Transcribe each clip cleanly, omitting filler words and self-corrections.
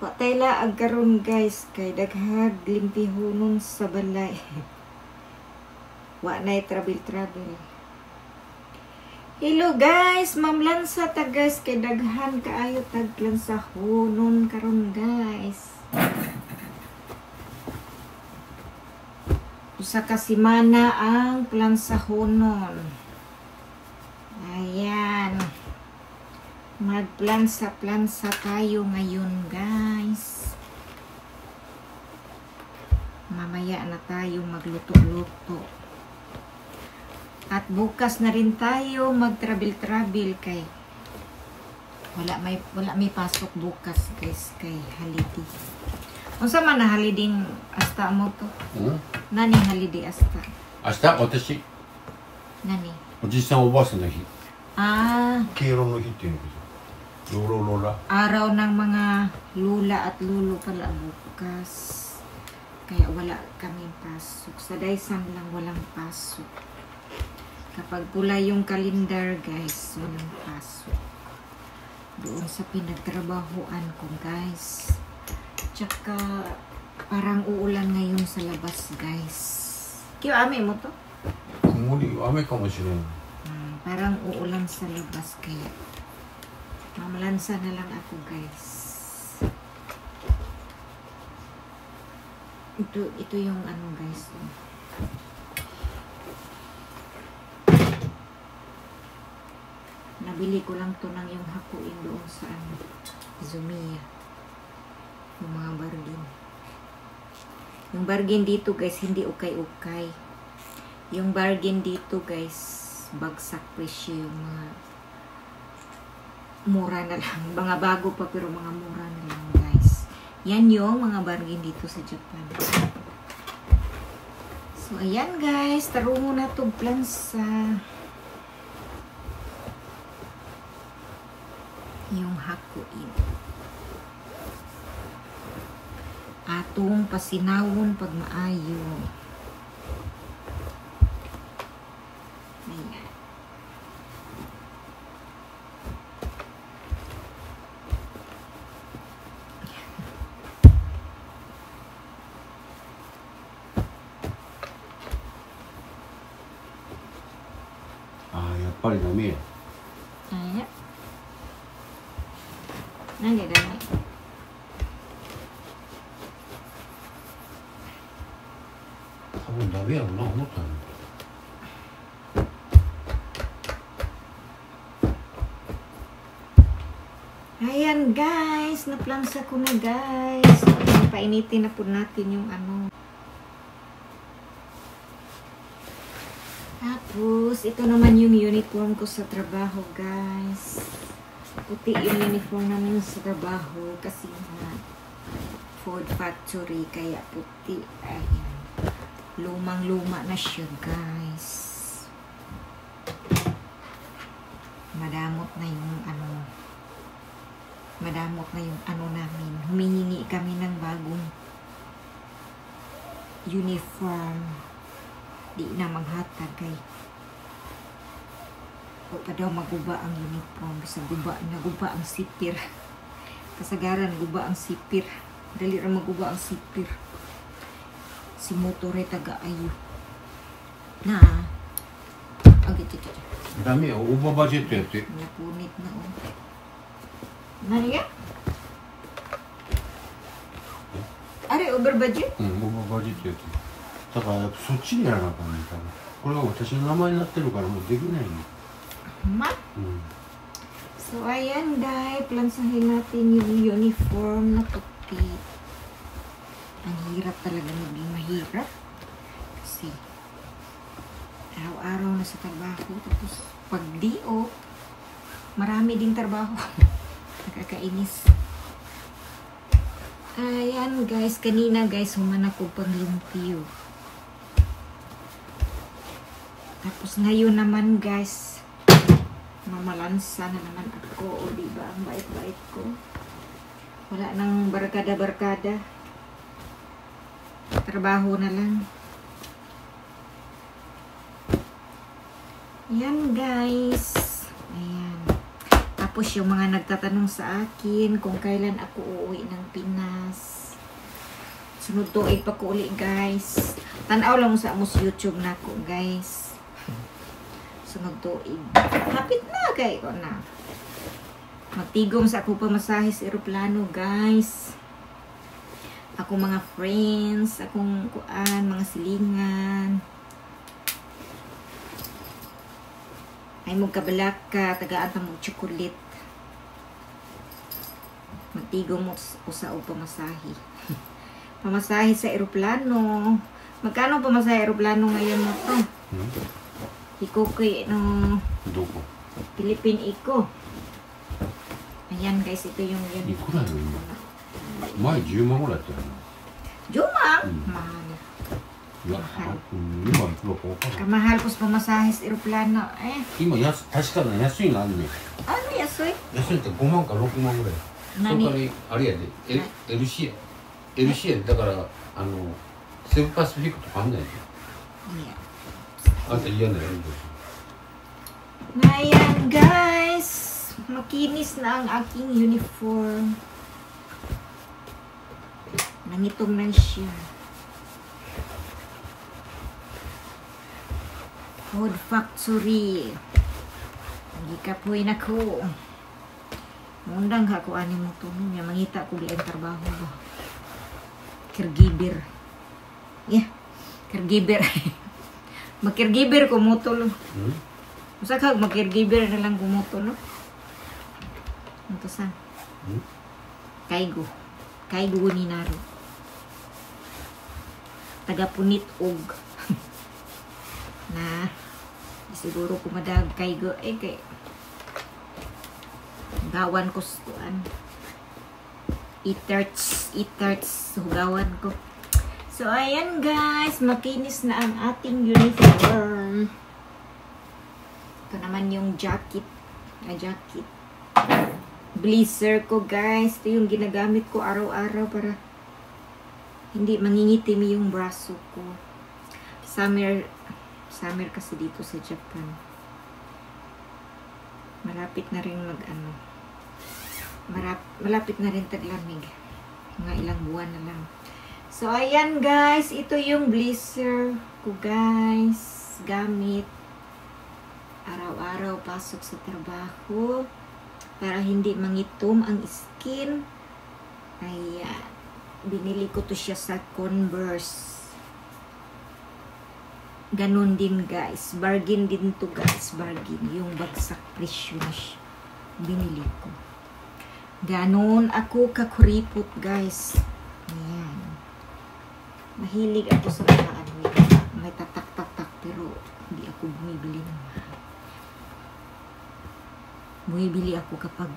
Patay laag karon guys kay daghag limpihonon sa balay. Wa nay travel. Hello guys, Ma'am Lansa ta guys kay daghan kaayo tag lansahonon karon guys. Usa ka semana ang plansahonon. Ayan. Magplansa tayo ngayon guys. Mamaya na tayo magluto-luto. At bukas na rin tayo mag-travel kay wala may pasok bukas guys kay holiday. Unsa man na holiday asta mo to? Nani holiday asta? 明日私 Nani? おじいさんおばあさんの日 Ah, 敬老の日っていうのけどロロロラ araw ng mga lula at lulo pala bukas. Kaya wala kaming pasok. Sa Daisan lang walang pasok. Kapag pula yung kalendar guys, walang pasok. Doon sa pinagtrabahoan ko guys. Tsaka parang uulan ngayon sa labas guys. Kiyo ame mo to? 曇り雨かもしれん Parang uulan sa labas kaya mamalansa na lang ako guys. Ito yung ano guys. Nabili ko lang to ng yung hakuin doon sa ano, Zumiya. Yung mga bargain. Yung bargain dito guys, hindi ukay-ukay. Yung bargain dito guys, bagsak presyo yung mga mura na lang. Mga bago pa pero mga mura na lang guys. Yan yung mga bargain dito sa Japan. So ayan guys, tarungo na to plansa. Yung hakuin. Atong pasinawon pag maayo. Ayan.ああやっぱりダメや Ayan. Nandiyan na.多分ダメやろな思ったの Ayan guys, naplansa ko na guys. Painitin na po natin yung ano. Tapos, ito naman yung uniform ko sa trabaho guys. Puti yung uniform namin sa trabaho kasi nga food factory kaya puti. Ayan. Lumang-luma na siya guys. Madamot na yung ano. Madamot na yung ano namin. Humihingi kami ng bagong uniform. Di na maghatag kay o pa daw maguba ang uniform. Sa guba, naguba ang sipir. Kasagaran, guba ang sipir. Dali ra maguba ang sipir. Si motore taga-ayo. Na. Okay, tito. ダメやオーバーバジェットやって Napunit na o. Nani ya? Are, over budget? うんオーバーバジェットやってだからやっぱそっちにやらなあかんねん多分これは私の名前になってるからもうできないの Ma? うん So, ayan guys, plansahin natin yung uniform na puti. Ang hirap talaga maging mahirap. Kasi, araw-araw na sa trabaho. Tapos, pag di-o, marami ding trabaho. Nakakainis. Ayan guys, kanina guys, humanap ko pang lumpio. Tapos ngayon naman guys, mamalansa na naman ako. O diba, ang bait-bait ko. Wala nang barkada-barkada. Trabaho na lang. Yan guys. Ayan. Tapos yung mga nagtatanong sa akin kung kailan ako uuwi ng Pinas. Sunod tuig pa ko uli, guys. Tanaw lang sa amos YouTube na ko, guys. Sunod tuig. Hapit na, kay ko na. Magtigom sa ako pamasahe sa aeroplano, guys. Ako mga friends, akong kuan, mga silingan. Ay mong kabalak ka, tagaan ta mong chocolate. Magtigom mo sa o pamasahe. Pamasahe sa aeroplano. Magkano pamasahe sa aeroplano ngayon mo to? Iko kay no Doko. Philippine Eco. Ayan guys, ito yung yun. Iko na yun. May 10万ぐらいやったよな。 Juma! Mahal. いや、今いくらか分からん。 Kamahal po sa pamasahe sa aeroplano. Eh, 今確かに安いのあんねん。 ano yasoy? 安いって5万か6万ぐらい。それからあれやで、LC や。LC やだからセブパシフィックとかあんないで。 Yeah. あんた嫌なやるんだよ。 Ngayon guys, makinis na ang aking uniform. Nangitong na siya. Food factory. Hindi ka po'y nako. Mundang ka ko ani mo tunong niya. Mangita ko di ang trabaho ba. Caregiver. Yeah. Caregiver. Mag-caregiver ko mo to. Masa ka mag-caregiver na lang kumuto, no? Ito saan? Kaigo. Kaigo ni Naro. Tagapunit og. Na, siguro kumadag kaigo. Eh, kay gawan ko suan. Eaterts. Hugawan ko. So, ayan guys. Makinis na ang ating uniform. Ito naman yung jacket. Jacket. Blazer ko guys. Ito yung ginagamit ko araw-araw para hindi mangingitim yung braso ko. Summer kasi dito sa Japan. Malapit na rin malapit na rin taglamig. Mga ilang buwan na lang. So ayan guys, ito yung blazer ko guys. Gamit araw-araw pasok sa trabaho para hindi mangitom ang skin. Ayan. Binili ko to siya sa Converse. Ganon din guys. Bargain din to guys. Bargain. Yung bagsak presyo na siya. Binili ko. Ganon ako kakuripot guys. Ayan. Mahilig ako sa mga ano. May tatak-tatak pero hindi ako bumibili ng mahal. Bumibili ako kapag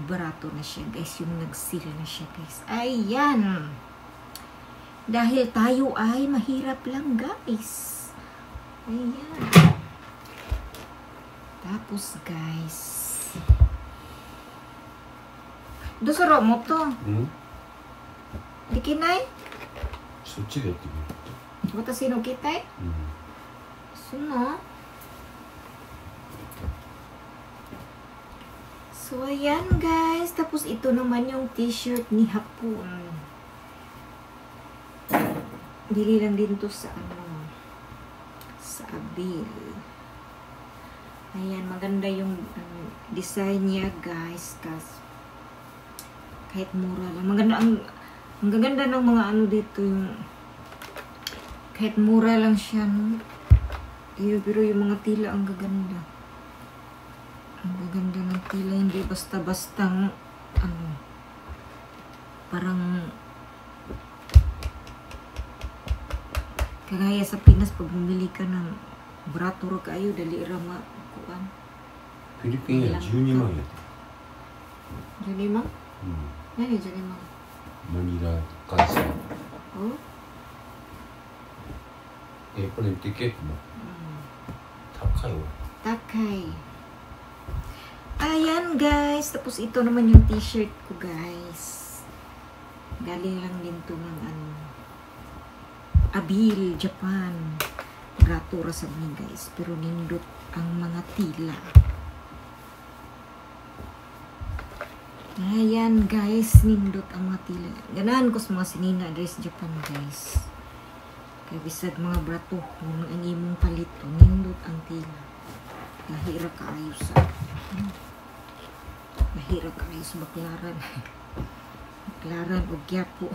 barato na siya guys. Yung nag-sale na siya guys. Ayan. Dahil tayo ay mahirap lang guys. Ayan. Tapos guys. Dosoro mo to. Di kinay? そっちでやってみる。 Watashi no kitai? Suno? So, ayan guys. Tapos ito naman yung t-shirt ni Hapon. Bili lang din to sa sa Abil. Ayan, maganda yung design niya guys. Kahit mura lang. Maganda ang gaganda ng mga ano dito yung kahit mura lang siya, no? Pero yung mga tila ang gaganda. Ang gaganda ng tila, hindi basta-bastang parang kagaya sa Pinas pag bumili ka ng brato ra kayo dali ra makuan. フィリピンや12万やで。 12万? Nani 12万? マニラ関西。 Oh? これティケットも高いわ。 Takay. Ayan guys, tapos ito naman yung t-shirt ko guys. Galing lang din to ng Abil, Japan. Gatura sa mga guys, pero nindot ang mga tila. Ayan guys, nindot ang mga tila. Ganahan ko sa mga sinina address Japan guys. Kaya bisag mga brato kung ang imong palito, nindot ang tila. Mahira kaayo sa mahira kaayo sa baklaran. Baklaran o gyapo.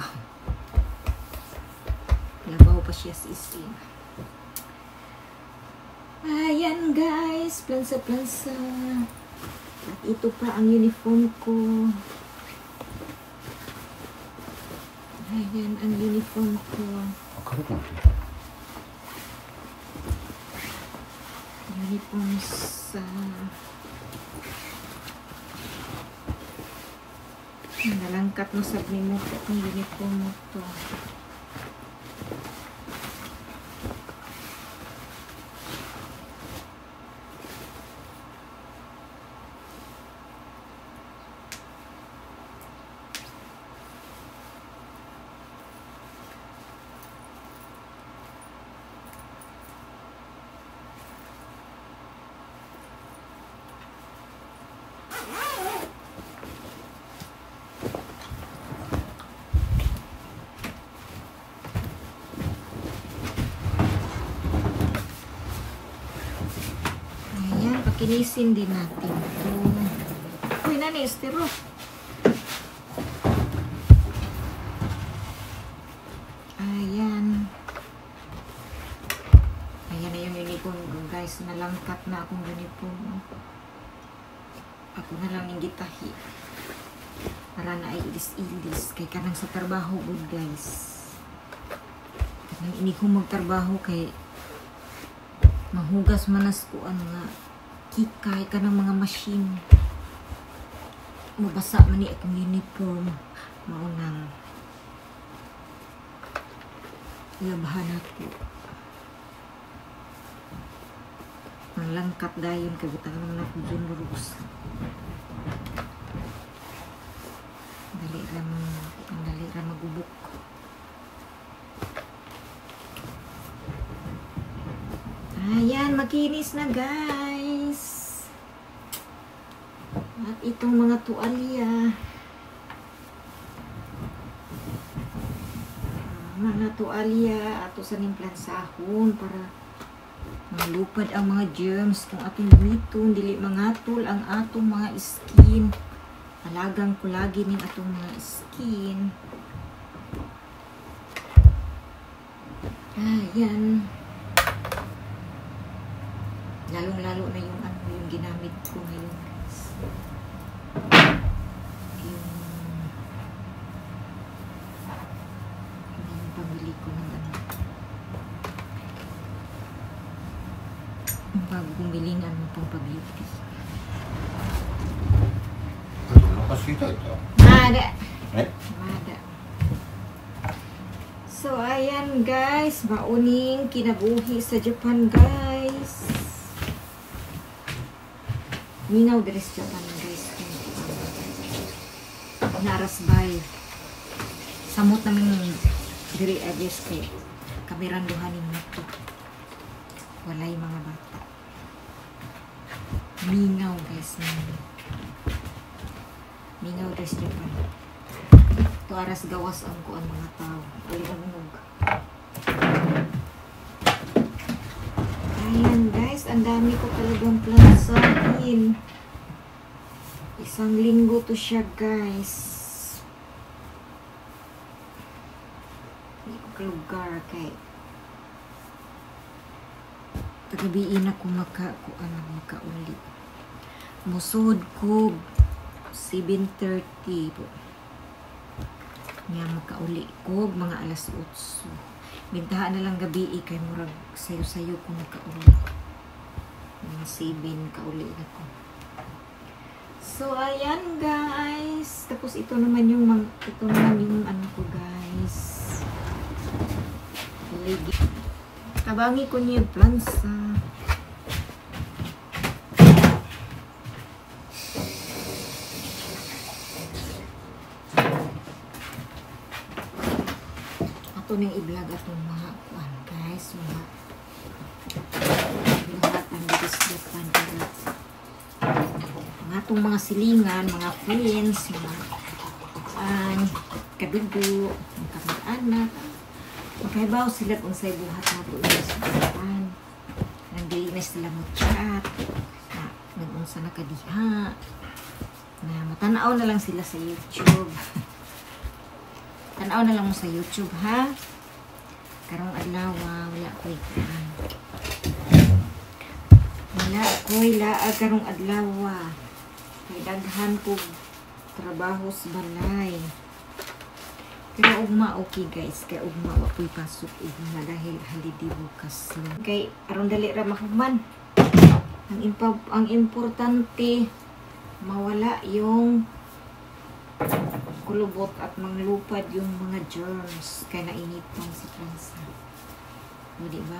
Labaw pa siya sa isin. Ayan guys, plansa-plansa. At ito pa ang uniform ko. Ayan ang uniform ko. Uniform sa nalangkat mo sa mo ang uniform mo to. Kinisin din natin ito. Uy, nani, estero. Ayan. Ayan na yung uniform ko, guys. Nalangkat na akong uniform. Ako na lang yung gitahi. Para na ay ilis-ilis. Kay kanang sa trabaho, good guys. Kanang ini kong magtrabaho kay mahugas manas ko ano nga kikay ka ng mga machine. Mabasa man ni akong uniform. Maunang labahan ako. Ang langkat dayon kabutang naman ako dyan lurus. Dali ram magubok. Ayan, makinis na guys. At itong mga tuwalya. Mga tuwalya ato sa nimplansahon para malupad ang mga germs kung ating gamiton. Dili mangatol ang atong mga skin. Alagang ko lagi ning atong mga skin. Ayan. Lalong-lalo na yung ano yung ginamit ko ngayon guys. Yung pamili ko ng ano. Bago bumili ng ano pang pag-beauty. Mada. Mada. So ayan guys, mauning kinabuhi sa Japan guys. Minaw dress Japan guys. Narasbay. Samot namin diri adjust kay kameranduhanin mo to. Walay mga bata. Mingaw guys. Mingaw dress Japan. To aras gawas ang kuan mga tao. Alimunog. Ayan guys, ang dami ko talagang plansahin. Isang linggo to siya guys. Hindi ko kalugar kay tagabiin ako makauli. Musod ko 7:30 po. Nga makauli ko mga alas 8. Bintahan na lang gabi kay murag sayo-sayo ko nagkauli. Mga 7 kauli na ko. So ayan guys. Tapos ito naman yung ano ko guys. Tabangi ko niya yung plansa. Ato nang i-vlog atong mga kuan guys, mga lahat ang Japan para mga atong mga silingan, mga friends, mga kadugo, mga kamag-anak. Magkaibaw sila kung sa'y buhat na po yung sabihan. Nandili na sila mag-chat. Nag-unsa na kadiha. Na matanaw na lang sila sa YouTube. Tanaw na lang mo sa YouTube, ha? Karong adlaw, wala ko ikan. Wala ko ilaag karong adlaw. Kay daghan ko trabaho sa balay. Pero ugma okay guys, kay ugma wa ko'y pasok ugma dahil holiday bukas lang. Kay aron dali ra mahuman. Ang importante mawala yung kulubot at manglupad yung mga germs kaya nainitan si Franza. O diba?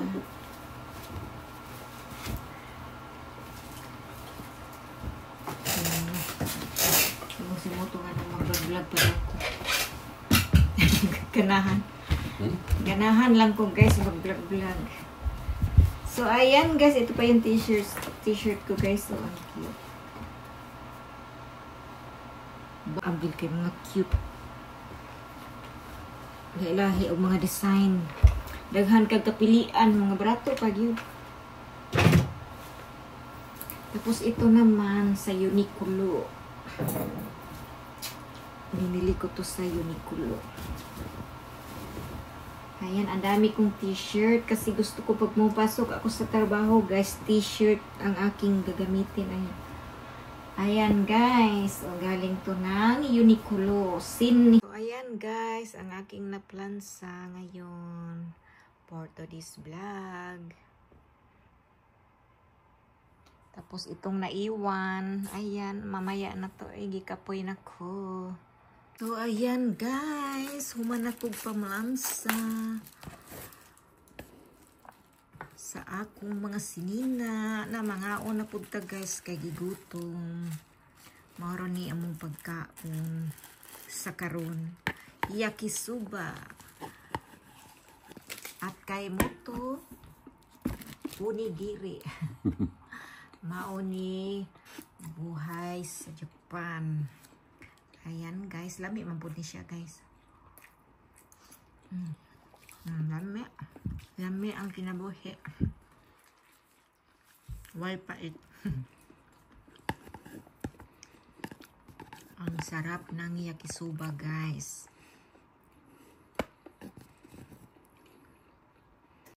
Yung simuto nga na mag-vlog pa ako. Ganahan. Ganahan lang ko guys mag-vlog. So ayan guys, ito pa yung t-shirt ko guys. So ang cute. Ambil kay mga cute. Lahi-lahi o mga design. Daghan kag kapilian, mga barato pag yun. Tapos ito naman sa Uniqlo. Binili ko to sa Uniqlo. Ayan, ang dami kong t-shirt kasi gusto ko pag pumapasok ako sa trabaho, guys, t-shirt ang aking gagamitin. Ayan. Ayan guys, o galing to ng Uniqlo. So ayan guys, ang aking naplansa ngayon for today's vlog. Tapos itong naiwan, ayan, mamaya na to, gikapoy na ko. So ayan guys, human akong pamlansa sa akong mga sinina na mga una punta guys kay gigutom. Maro ni among pagkaon sa karon. Yakisoba. At kay moto onigiri. Mao ni buhay sa Japan. Ayan guys, lami man pud ni siya guys. Lami. Lami ang kinabuhi. Why pait. Ang sarap ng yakisoba guys.